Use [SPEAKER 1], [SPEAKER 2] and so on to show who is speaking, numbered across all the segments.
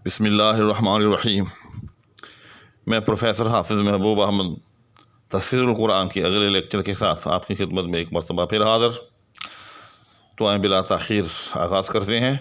[SPEAKER 1] بسم اللہ الرحمن الرحیم۔ میں پروفیسر حافظ محبوب احمد تفسیر القرآن کی اگلے لیکچر کے ساتھ آپ کی خدمت میں ایک مرتبہ پھر حاضر۔ تو آئیں بلا تاخیر آغاز کرتے ہیں۔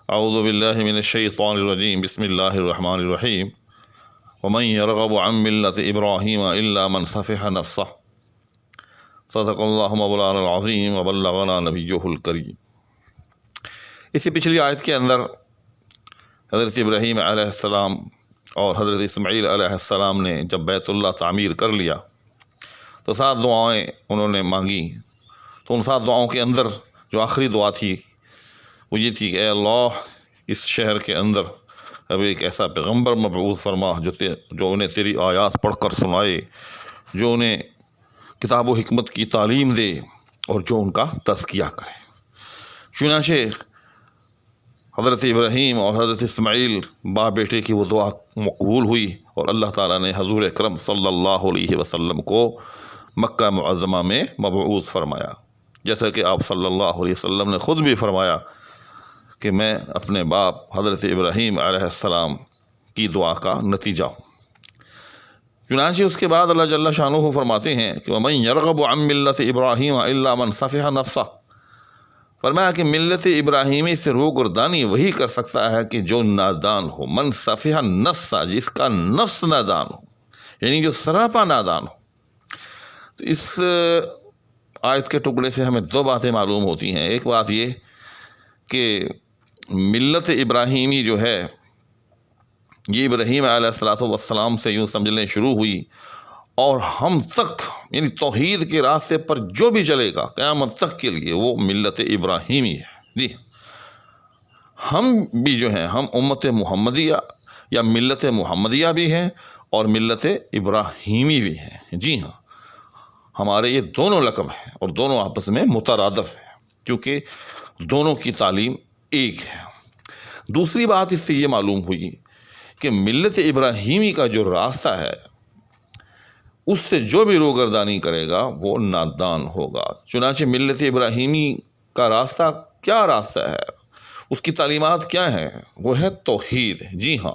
[SPEAKER 1] اعوذ باللہ من الشیطان الرجیم، بسم اللہ الرحمن الرحیم۔ ومن يرغب عن ملة إبراهيم إلا من سفح نفسه صدق اللہ مولانا العظیم وبلغنا نبیہ الکریم۔ اسی پچھلی آیت کے اندر حضرت ابراہیم علیہ السلام اور حضرت اسماعیل علیہ السلام نے جب بیت اللہ تعمیر کر لیا تو 7 دعائیں انہوں نے مانگی۔ تو ان 7 دعاؤں کے اندر جو آخری دعا تھی وہ یہ تھی کہ اے اللہ، اس شہر کے اندر اب ایک ایسا پیغمبر مبعوث فرما جو انہیں تیری آیات پڑھ کر سنائے، جو انہیں کتاب و حکمت کی تعلیم دے اور جو ان کا تزکیہ کرے۔ چنانچہ حضرت ابراہیم اور حضرت اسماعیل باپ بیٹے کی وہ دعا مقبول ہوئی اور اللہ تعالیٰ نے حضور اکرم صلی اللہ علیہ وسلم کو مکہ معظمہ میں مبعوث فرمایا، جیسا کہ آپ صلی اللہ علیہ وسلم نے خود بھی فرمایا کہ میں اپنے باپ حضرت ابراہیم علیہ السلام کی دعا کا نتیجہ ہوں۔ چنانچہ اس کے بعد اللہ جل شانہ فرماتے ہیں کہ وَمَن يَرْغَبُ عَن مِلَّةِ إِبْرَاهِيمَ إِلَّا مَن سَفِحَ نَفْسَهُ، فرمایا کہ ملت ابراہیمی سے روگردانی وہی کر سکتا ہے کہ جو نادان ہو، من سفح نفسہ، جس کا نفس نادان ہو، یعنی جو سراپا نادان ہو۔ تو اس آیت کے ٹکڑے سے ہمیں 2 باتیں معلوم ہوتی ہیں۔ ایک بات یہ کہ ملت ابراہیمی جو ہے یہ ابراہیم علیہ السلام سے یوں سمجھ لیں شروع ہوئی اور ہم تک، یعنی توحید کے راستے پر جو بھی چلے گا قیامت تک کے لیے وہ ملت ابراہیمی ہے۔ جی ہم بھی جو ہیں، ہم امت محمدیہ یا ملت محمدیہ بھی ہیں اور ملت ابراہیمی بھی ہیں۔ جی ہاں، ہمارے یہ دونوں لقب ہیں اور دونوں آپس میں مترادف ہیں کیونکہ دونوں کی تعلیم ایک ہے۔ دوسری بات اس سے یہ معلوم ہوئی کہ ملت ابراہیمی کا جو راستہ ہے اس سے جو بھی روگردانی کرے گا وہ نادان ہوگا۔ چنانچہ ملت ابراہیمی کا راستہ کیا راستہ ہے، اس کی تعلیمات کیا ہیں؟ وہ ہے توحید۔ جی ہاں،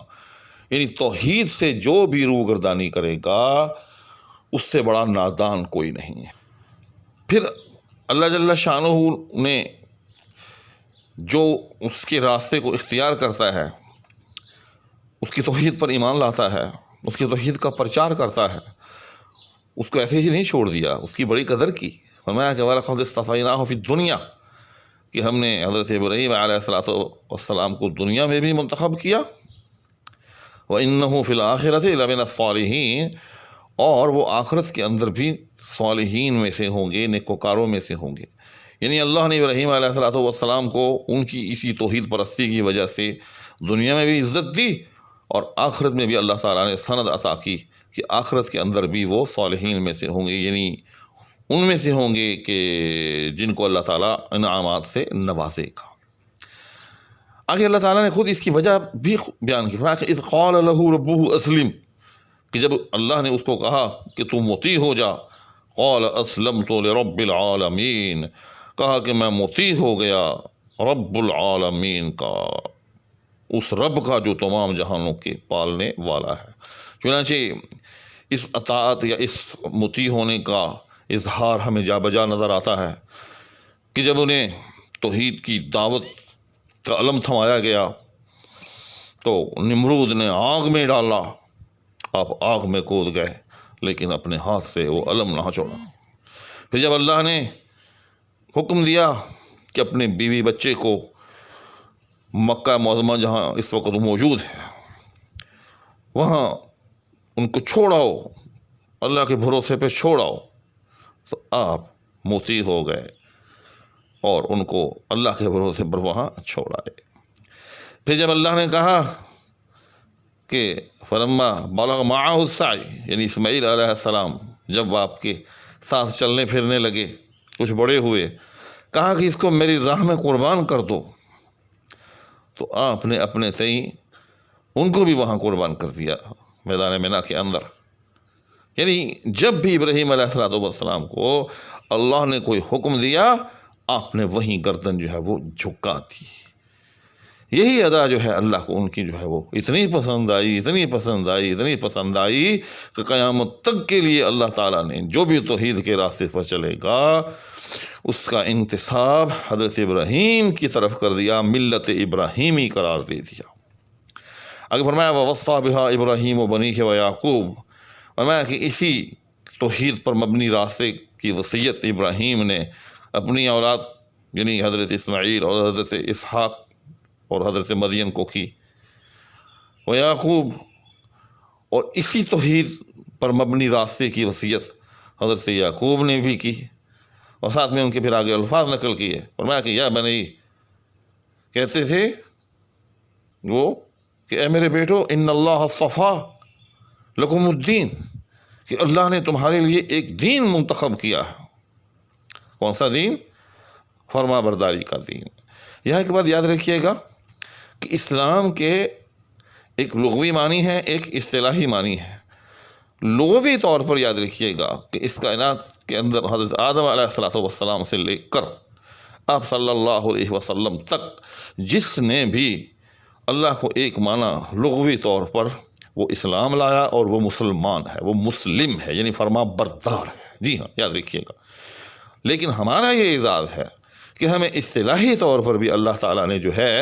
[SPEAKER 1] یعنی توحید سے جو بھی روگردانی کرے گا اس سے بڑا نادان کوئی نہیں ہے۔ پھر اللہ جل شانہ نے جو اس کے راستے کو اختیار کرتا ہے، اس کی توحید پر ایمان لاتا ہے، اس کی توحید کا پرچار کرتا ہے، اس کو ایسے ہی نہیں چھوڑ دیا، اس کی بڑی قدر کی۔ فرمایا کہ وَلَقَدِ اصْطَفَيْنَاهُ فِي الدُّنْيَا، کہ ہم نے حضرت ابراہیم علیہ السلام کو دنیا میں بھی منتخب کیا، وَإِنَّهُ فِي الْآخِرَةِ لَمِنَ الصَّالِحِينَ، اور وہ آخرت کے اندر بھی صالحین میں سے ہوں گے، نیکوکاروں میں سے ہوں گے۔ یعنی اللہ نے ابراہیم علیہ السلام کو ان کی اسی توحید پرستی کی وجہ سے دنیا میں بھی عزت دی اور آخرت میں بھی اللہ تعالیٰ نے سند عطا کی کہ آخرت کے اندر بھی وہ صالحین میں سے ہوں گے، یعنی ان میں سے ہوں گے کہ جن کو اللہ تعالیٰ انعامات سے نوازے گا۔ آگے اللہ تعالیٰ نے خود اس کی وجہ بھی بیان کی، فرمایا کہ اذ قال له ربه اسلم، کہ جب اللہ نے اس کو کہا کہ تو مطیع ہو جا، قال اسلمت لرب العالمین، کہا کہ میں مطیع ہو گیا رب العالمین کا، اس رب کا جو تمام جہانوں کے پالنے والا ہے۔ چنانچہ اس اطاعت یا اس مطیع ہونے کا اظہار ہمیں جا بجا نظر آتا ہے کہ جب انہیں توحید کی دعوت کا علم تھمایا گیا تو نمرود نے آگ میں ڈالا، آپ آگ میں کود گئے لیکن اپنے ہاتھ سے وہ علم نہ چھوڑا۔ پھر جب اللہ نے حکم دیا کہ اپنے بیوی بچے کو مکہ معظمہ جہاں اس وقت موجود ہے وہاں ان کو چھوڑاؤ، اللہ کے بھروسے پہ چھوڑاؤ، تو آپ مطیع ہو گئے اور ان کو اللہ کے بھروسے پر وہاں چھوڑائے۔ پھر جب اللہ نے کہا کہ فلما بلغ معہ السعی، یعنی اسماعیل علیہ السلام جب آپ کے ساتھ چلنے پھرنے لگے، کچھ بڑے ہوئے، کہا کہ اس کو میری راہ میں قربان کر دو، تو آپ نے اپنے تئیں ان کو بھی وہاں قربان کر دیا میدان مینا کے اندر۔ یعنی جب بھی ابراہیم علیہ السلام کو اللہ نے کوئی حکم دیا آپ نے وہیں گردن جو ہے وہ جھکا دی۔ یہی ادا جو ہے اللہ کو ان کی جو ہے وہ اتنی پسند آئی، اتنی پسند آئی، اتنی پسند آئی کہ قیامت تک کے لیے اللہ تعالیٰ نے جو بھی توحید کے راستے پر چلے گا اس کا انتساب حضرت ابراہیم کی طرف کر دیا، ملت ابراہیمی قرار دے دیا۔ اگر فرمایا وَوَصَّى بِهَا إِبْرَاهِيمُ وَبَنِيهِ وَيَعْقُوبُ، فرمایا کہ اسی توحید پر مبنی راستے کی وصیت ابراہیم نے اپنی اولاد یعنی حضرت اسماعیل اور حضرت اسحاق اور حضرت مریم کو کی، ویعقوب، اور اسی توحید پر مبنی راستے کی وصیت حضرت یعقوب نے بھی کی، اور ساتھ میں ان کے پھر آگے الفاظ نقل کیے۔ فرمایا کہ یا بنی، کہتے تھے وہ کہ اے میرے بیٹو، ان اللہ اصطفیٰ لکم الدین، کہ اللہ نے تمہارے لیے ایک دین منتخب کیا ہے۔ کون سا دین؟ فرما برداری کا دین۔ یہاں ایک بات یاد رکھیے گا کہ اسلام کے ایک لغوی معنی ہے، ایک اصطلاحی معنی ہے۔ لغوی طور پر یاد رکھیے گا کہ اس کائنات کے اندر حضرت آدم علیہ السلام سے لے کر آپ صلی اللہ علیہ وسلم تک جس نے بھی اللہ کو ایک معنی لغوی طور پر وہ اسلام لایا اور وہ مسلمان ہے، وہ مسلم ہے، یعنی فرما بردار ہے۔ جی ہاں، یاد رکھیے گا۔ لیکن ہمارا یہ اعزاز ہے کہ ہمیں اصطلاحی طور پر بھی اللہ تعالیٰ نے جو ہے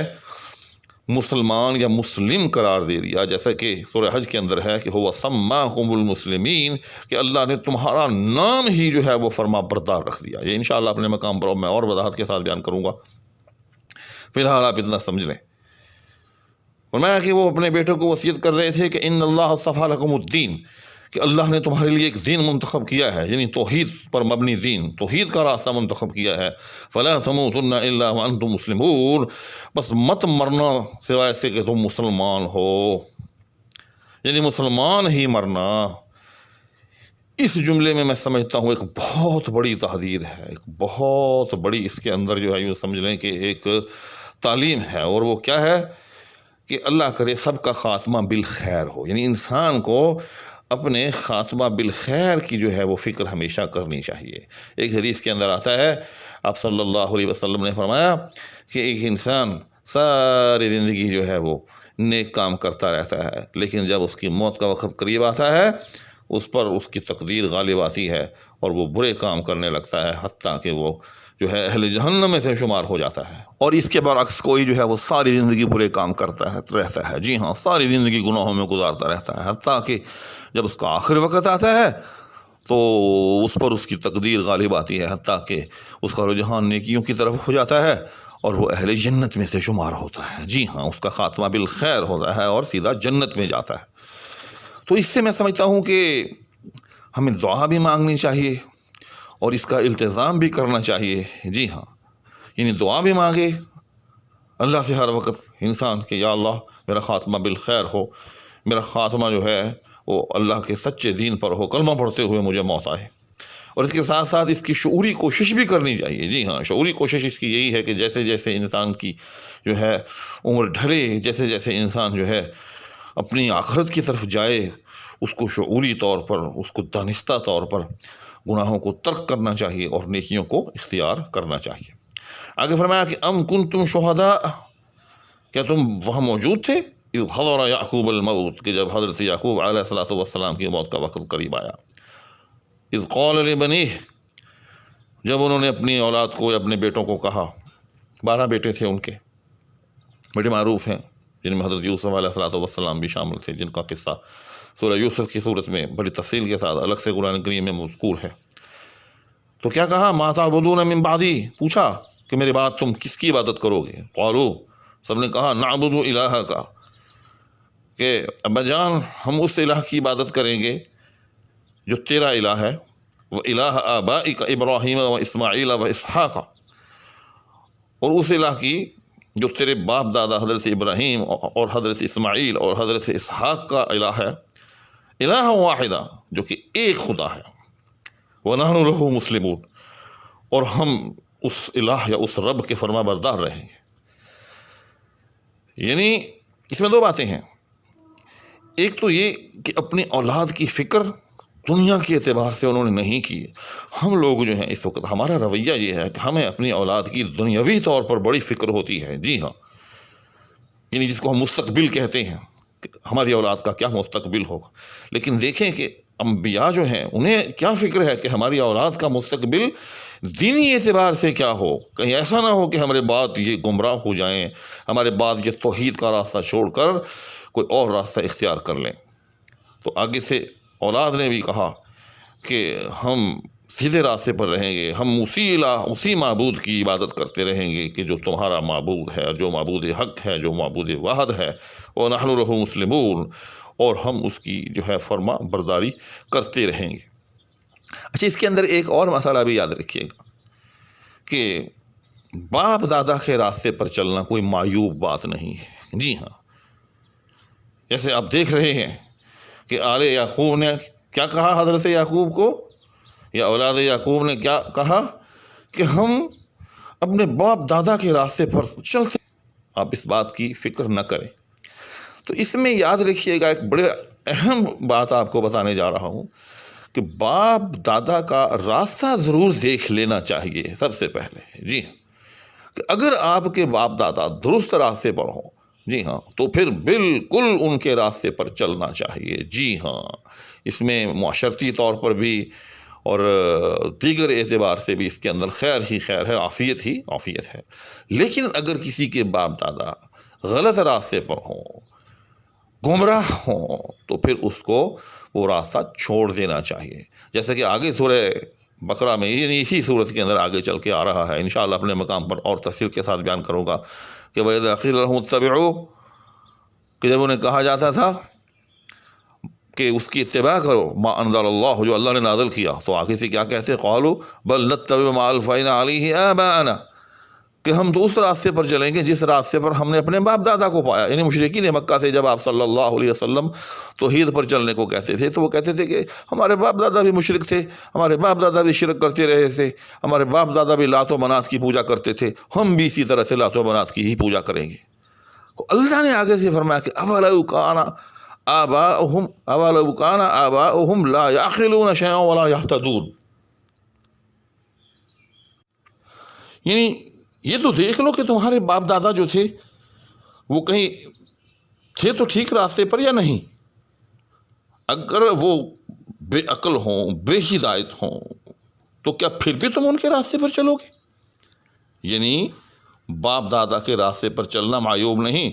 [SPEAKER 1] مسلمان یا مسلم قرار دے دیا، جیسا کہ سورہ حج کے اندر ہے کہ هو سماکم المسلمین، کہ اللہ نے تمہارا نام ہی جو ہے وہ فرما بردار رکھ دیا۔ یہ انشاءاللہ اپنے مقام پر میں اور وضاحت کے ساتھ بیان کروں گا، فی الحال آپ اتنا سمجھ لیں۔ فرمایا کہ وہ اپنے بیٹوں کو وصیت کر رہے تھے کہ ان اللہ اصطفیٰ لکم الدین، کہ اللہ نے تمہارے لیے ایک دین منتخب کیا ہے، یعنی توحید پر مبنی دین، توحید کا راستہ منتخب کیا ہے۔ فلا تموتن الا وانتم مسلمون، بس مت مرنا سوائے سے کہ تم مسلمان ہو، یعنی مسلمان ہی مرنا۔ اس جملے میں سمجھتا ہوں ایک بہت بڑی تحدید ہے، ایک بہت بڑی اس کے اندر جو ہے یوں سمجھ لیں کہ ایک تعلیم ہے، اور وہ کیا ہے کہ اللہ کرے سب کا خاتمہ بالخیر ہو، یعنی انسان کو اپنے خاتمہ بالخیر کی جو ہے وہ فکر ہمیشہ کرنی چاہیے۔ ایک حدیث کے اندر آتا ہے، آپ صلی اللہ علیہ وسلم نے فرمایا کہ ایک انسان ساری زندگی جو ہے وہ نیک کام کرتا رہتا ہے، لیکن جب اس کی موت کا وقت قریب آتا ہے اس پر اس کی تقدیر غالب آتی ہے اور وہ برے کام کرنے لگتا ہے، حتیٰ کہ وہ جو ہے اہل جہنم میں سے شمار ہو جاتا ہے۔ اور اس کے برعکس کوئی جو ہے وہ ساری زندگی برے کام کرتا رہتا ہے، جی ہاں، ساری زندگی گناہوں میں گزارتا رہتا ہے، حتیٰ کہ جب اس کا آخر وقت آتا ہے تو اس پر اس کی تقدیر غالب آتی ہے، حتیٰ کہ اس کا رجحان نیکیوں کی طرف ہو جاتا ہے اور وہ اہل جنت میں سے شمار ہوتا ہے۔ جی ہاں، اس کا خاتمہ بالخیر ہوتا ہے اور سیدھا جنت میں جاتا ہے۔ تو اس سے میں سمجھتا ہوں کہ ہمیں دعا بھی مانگنی چاہیے اور اس کا التزام بھی کرنا چاہیے۔ جی ہاں، یعنی دعا بھی مانگے اللہ سے ہر وقت انسان کہ یا اللہ میرا خاتمہ بالخیر ہو، میرا خاتمہ جو ہے وہ اللہ کے سچے دین پر ہو، کلمہ پڑھتے ہوئے مجھے موت آئے۔ اور اس کے ساتھ ساتھ اس کی شعوری کوشش بھی کرنی چاہیے۔ جی ہاں، شعوری کوشش اس کی یہی ہے کہ جیسے جیسے انسان کی جو ہے عمر ڈھلے، جیسے جیسے انسان جو ہے اپنی آخرت کی طرف جائے، اس کو شعوری طور پر، اس کو دانستہ طور پر گناہوں کو ترک کرنا چاہیے اور نیکیوں کو اختیار کرنا چاہیے۔ آگے فرمایا کہ ام کنتم شہداء، کیا تم وہاں موجود تھے اذ حضر یعقوب الموت، کہ جب حضرت یعقوب علیہ السلام کی موت کا وقت قریب آیا۔ اذ قال لبنیہ، جب انہوں نے اپنی اولاد کو، اپنے بیٹوں کو کہا، 12 بیٹے تھے ان کے، بڑے معروف ہیں، جن میں حضرت یوسف علیہ السلام بھی شامل تھے، جن کا قصہ سورہ یوسف کی صورت میں بڑی تفصیل کے ساتھ الگ سے قرآن کریم میں مذکور ہے۔ تو کیا کہا، ما تعبدون من بعدی، پوچھا کہ میرے بعد تم کس کی عبادت کرو گے؟ قالوا، سب نے کہا، نعبد الہ کا، کہ ابا جان ہم اس الہ کی عبادت کریں گے جو تیرا الہ ہے، وہ الہ آبائک ابراہیم و اسماعیل و اسحاق، اور اس الہ کی جو تیرے باپ دادا حضرت ابراہیم اور حضرت اسماعیل اور حضرت اسحاق کا الہ ہے، الہ واحدہ، جو کہ ایک خدا ہے، وَنَحْنُ لَهُ مُسْلِمُونَ، اور ہم اس الہ یا اس رب کے فرما بردار رہیں گے۔ یعنی اس میں 2 باتیں ہیں، ایک تو یہ کہ اپنی اولاد کی فکر دنیا کے اعتبار سے انہوں نے نہیں کی۔ ہم لوگ جو ہیں اس وقت ہمارا رویہ یہ ہے کہ ہمیں اپنی اولاد کی دنیاوی طور پر بڑی فکر ہوتی ہے۔ جی ہاں، یعنی جس کو ہم مستقبل کہتے ہیں، ہماری اولاد کا کیا مستقبل ہوگا. لیکن دیکھیں کہ انبیاء جو ہیں انہیں کیا فکر ہے کہ ہماری اولاد کا مستقبل دینی اعتبار سے کیا ہو. کہیں ایسا نہ ہو کہ ہمارے بعد یہ گمراہ ہو جائیں، ہمارے بعد یہ توحید کا راستہ چھوڑ کر کوئی اور راستہ اختیار کر لیں. تو آگے سے اولاد نے بھی کہا کہ ہم سیدھے راستے پر رہیں گے، ہم اسی معبود کی عبادت کرتے رہیں گے کہ جو تمہارا معبود ہے، جو معبود حق ہے، جو معبود واحد ہے. وَنَحْنُ لَهُ مُسْلِمُونَ، اور ہم اس کی جو ہے فرما برداری کرتے رہیں گے. اچھا، اس کے اندر ایک اور مسئلہ بھی یاد رکھیے گا کہ باپ دادا کے راستے پر چلنا کوئی معیوب بات نہیں ہے. جی ہاں، جیسے آپ دیکھ رہے ہیں کہ آل یعقوب نے کیا کہا حضرت یعقوب کو، یا اولاد یعقوب نے کیا کہا کہ ہم اپنے باپ دادا کے راستے پر چلتے. آپ اس بات کی فکر نہ کریں. تو اس میں یاد رکھیے گا، ایک بڑے اہم بات آپ کو بتانے جا رہا ہوں کہ باپ دادا کا راستہ ضرور دیکھ لینا چاہیے سب سے پہلے. جی ہاں، کہ اگر آپ کے باپ دادا درست راستے پر ہوں، جی ہاں، تو پھر بالکل ان کے راستے پر چلنا چاہیے. جی ہاں، اس میں معاشرتی طور پر بھی اور دیگر اعتبار سے بھی اس کے اندر خیر ہی خیر ہے، عافیت ہی عافیت ہے. لیکن اگر کسی کے باپ دادا غلط راستے پر ہوں، گمراہ ہوں، تو پھر اس کو وہ راستہ چھوڑ دینا چاہیے. جیسے کہ آگے سورہ بقرہ میں، یعنی اسی صورت کے اندر آگے چل کے آ رہا ہے، انشاءاللہ اپنے مقام پر اور تفصیل کے ساتھ بیان کروں گا کہ وَإِذَا قِيلَ لَهُمُ اتَّبِعُوا، کہ جب انہیں کہا جاتا تھا کہ اس کی اتباع کرو ما انزل اللہ، جو اللہ نے نازل کیا، تو آگے سے کیا کہتے؟ قالوا بل نتبع ما الفینا علیہ آباءنا، کہ ہم تو اس راستے پر چلیں گے جس راستے پر ہم نے اپنے باپ دادا کو پایا. یعنی مشرکین مکہ سے جب آپ صلی اللہ علیہ وسلم توحید پر چلنے کو کہتے تھے تو وہ کہتے تھے کہ ہمارے باپ دادا بھی مشرک تھے، ہمارے باپ دادا بھی شرک کرتے رہے تھے، ہمارے باپ دادا بھی لات و منات کی پوجا کرتے تھے، ہم بھی اسی طرح سے لات و منات کی ہی پوجا کریں گے. اللہ نے آگے سے فرمایا کہ اولو کان آباؤہم لا یعقلون شیئا ولا یہتدون. یعنی یہ تو دیکھ لو کہ تمہارے باپ دادا جو تھے وہ کہیں تھے تو ٹھیک راستے پر یا نہیں. اگر وہ بے عقل ہوں، بے ہدایت ہوں، تو کیا پھر بھی تم ان کے راستے پر چلو گے؟ یعنی باپ دادا کے راستے پر چلنا معیوب نہیں.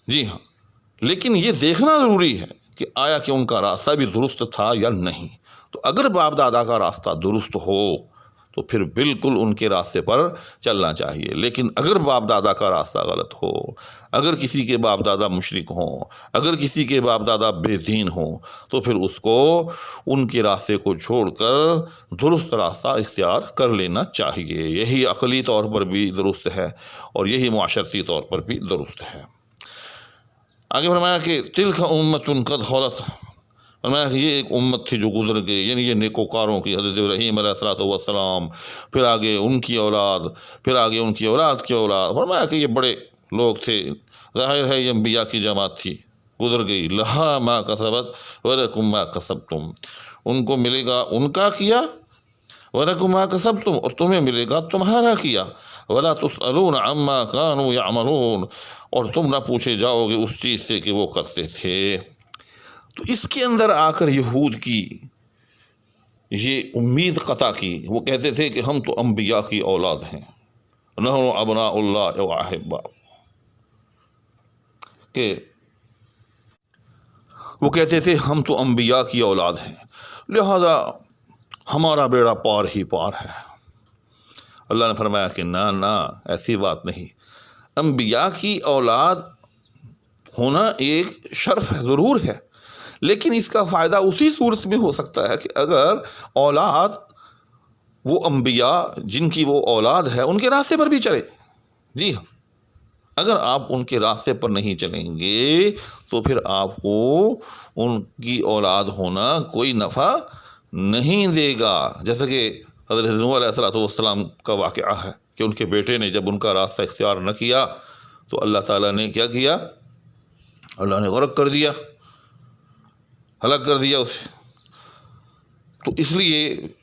[SPEAKER 1] جی ہاں، لیکن یہ دیکھنا ضروری ہے کہ آیا کہ ان کا راستہ بھی درست تھا یا نہیں. تو اگر باپ دادا کا راستہ درست ہو تو پھر بالکل ان کے راستے پر چلنا چاہیے. لیکن اگر باپ دادا کا راستہ غلط ہو، اگر کسی کے باپ دادا مشرک ہوں، اگر کسی کے باپ دادا بے دین ہوں، تو پھر اس کو ان کے راستے کو چھوڑ کر درست راستہ اختیار کر لینا چاہیے. یہی عقلی طور پر بھی درست ہے اور یہی معاشرتی طور پر بھی درست ہے. آگے فرمایا کہ تلک امت قد خلت، فرمایا کہ یہ ایک امت تھی جو گزر گئی، یعنی یہ نیکوکاروں کی، حضرت ابراہیم علیہ السلام، پھر آگے ان کی اولاد، پھر آگے ان کی اولاد کی اولاد. فرمایا کہ یہ بڑے لوگ تھے، ظاہر ہے یہ انبیاء کی جماعت تھی، گزر گئی. لہا ما کسبت ولکم ما کسبتم، ان کو ملے گا ان کا کیا، ولکم ما کسبتم، اور تمہیں ملے گا تمہارا کیا. ولا تسألون عما كانوا يعملون، اور تم نہ پوچھے جاؤ گے اس چیز سے کہ وہ کرتے تھے. تو اس کے اندر آ کر یہود کی یہ امید قطع کی. وہ کہتے تھے کہ ہم تو انبیاء کی اولاد ہیں، نحن ابناء اللہ و احباء، کہ وہ کہتے تھے ہم تو انبیاء کی اولاد ہیں، لہذا ہمارا بیڑا پار ہی پار ہے. اللہ نے فرمایا کہ نہ ایسی بات نہیں. انبیاء کی اولاد ہونا ایک شرف ہے، ضرور ہے، لیکن اس کا فائدہ اسی صورت میں ہو سکتا ہے کہ اگر اولاد وہ انبیاء جن کی وہ اولاد ہے ان کے راستے پر بھی چلے. جی ہاں، اگر آپ ان کے راستے پر نہیں چلیں گے تو پھر آپ کو ان کی اولاد ہونا کوئی نفع نہیں دے گا. جیسا کہ حضرت نوح علیہ السلام کا واقعہ ہے کہ ان کے بیٹے نے جب ان کا راستہ اختیار نہ کیا تو اللہ تعالیٰ نے کیا کیا؟ اللہ نے غرق کر دیا، ہلاک کر دیا اسے. تو اس لیے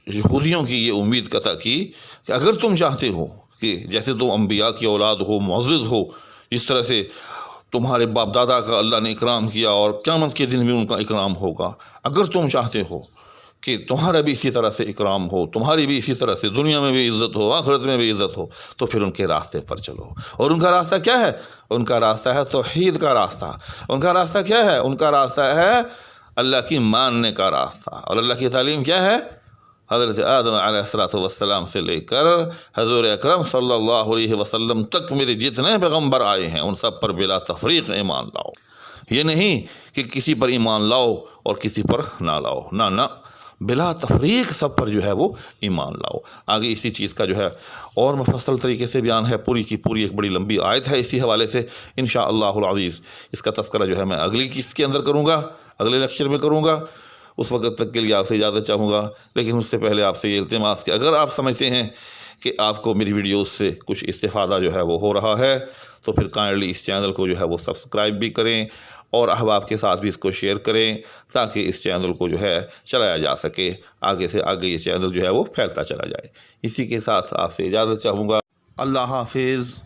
[SPEAKER 1] یہودیوں کی یہ امید قطع کی کہ اگر تم چاہتے ہو کہ جیسے تم انبیاء کی اولاد ہو، معزز ہو، اس طرح سے تمہارے باپ دادا کا اللہ نے اکرام کیا اور قیامت کے دن بھی ان کا اکرام ہوگا۔ اگر تم چاہتے ہو کہ تمہارا بھی اسی طرح سے اکرام ہو، تمہاری بھی اسی طرح سے دنیا میں بھی عزت ہو، آخرت میں بھی عزت ہو، تو پھر ان کے راستے پر چلو۔ اور ان کا راستہ کیا ہے؟ ان کا راستہ ہے توحید کا راستہ۔ ان کا راستہ کیا ہے؟ ان کا راستہ ہے اللہ کی ماننے کا راستہ۔ اور اللہ کی تعلیم کیا ہے؟ حضرت آدم علیہ السلام سے لے کر حضور اکرم صلی اللہ علیہ وسلم تک میرے جتنے پیغمبر آئے ہیں ان سب پر بلا تفریق ایمان لاؤ۔ یہ نہیں کہ کسی پر ایمان لاؤ اور کسی پر نہ لاؤ، نہ بلا تفریق سب پر جو ہے وہ ایمان لاؤ۔ آگے اسی چیز کا جو ہے اور مفصل طریقے سے بیان ہے، پوری کی پوری ایک بڑی لمبی آیت ہے اسی حوالے سے، انشاءاللہ العزیز اس کا تذکرہ جو ہے میں اگلی قسط کے اندر کروں گا، اگلے لیکچر میں کروں گا۔ اس وقت تک کے لیے آپ سے اجازت چاہوں گا، لیکن اس سے پہلے آپ سے یہ التماس کہ اگر آپ سمجھتے ہیں کہ آپ کو میری ویڈیوز سے کچھ استفادہ جو ہے وہ ہو رہا ہے تو پھر کائنڈلی اس چینل کو جو ہے وہ سبسکرائب بھی کریں اور احباب کے ساتھ بھی اس کو شیئر کریں تاکہ اس چینل کو جو ہے چلایا جا سکے، آگے سے آگے یہ چینل جو ہے وہ پھیلتا چلا جائے۔ اسی کے ساتھ آپ سے اجازت چاہوں گا۔ اللہ حافظ۔